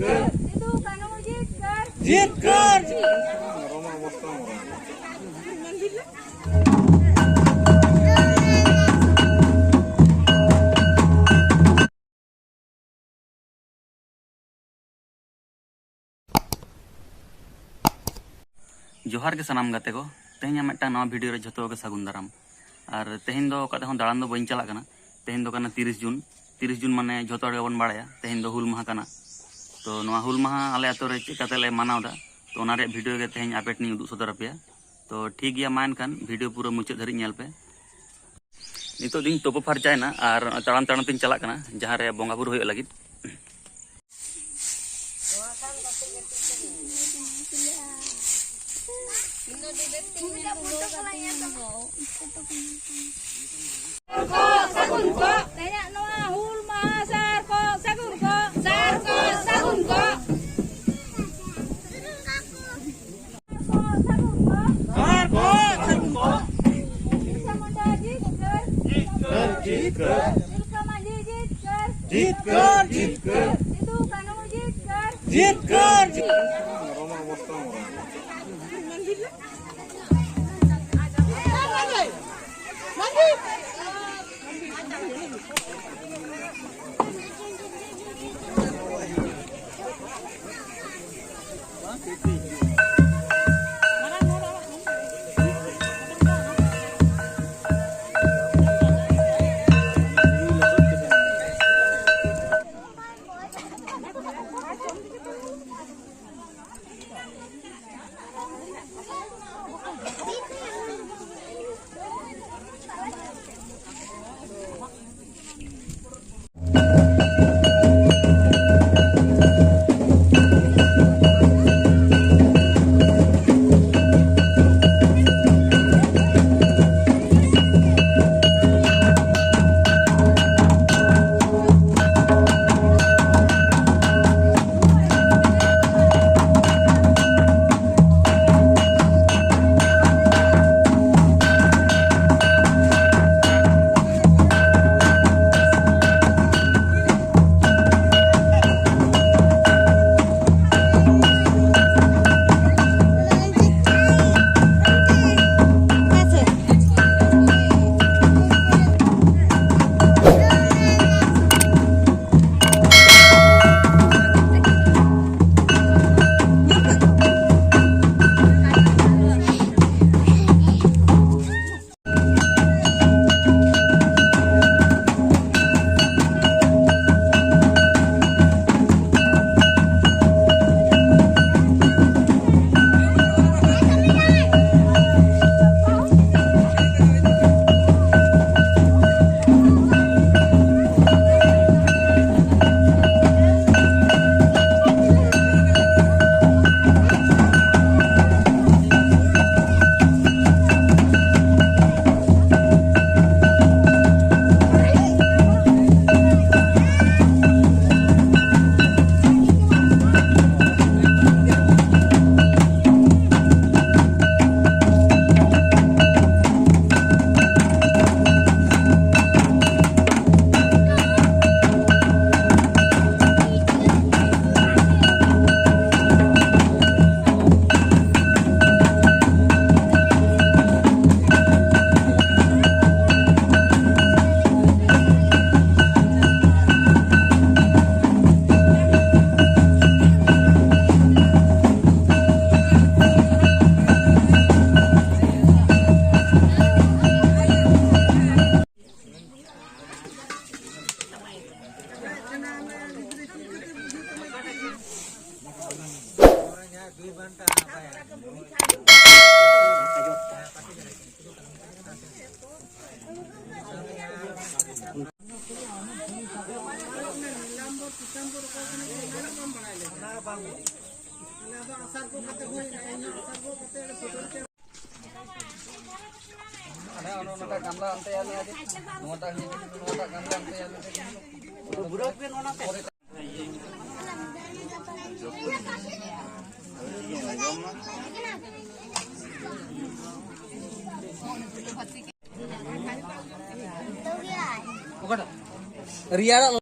Jitkar. Itu kanu jitkar. Jitkar. जोहार के सनाम गाते को तेहन मिट्टांग नवा वीडियो रे झतो के सागुन दाराम और तेहन दो कते हन दाड़ान दो बइन चला कना तेहन दो कना 30 जून माने झतो हर गेबन बाड़ाया तेहन दो हुल माहा कना तो नवा हुल माहा आले आतो रे चिकाते ले मानावदा तो ओना रे वीडियो के तेहन आपेट नि उदुग सदर अपेया तो ठीक गया मान खान वीडियो पूरा मुचाद धरि नेल पे नितो दिन तोपो फरचायना और ताड़ाम ताड़ाम तिन चला कना जहां रे बोंगा बुरु होय लागिद Sagun ko. Tanya noa hul maha sar ko sagun ko. Sar ko sagun ko. Sar ko sagun ko. Bisa manda jitkar. Jitkar. Jitkar. Bisa mandi jitkar. Jitkar. Jitkar. Itu kanu jitkar. Jitkar. Ria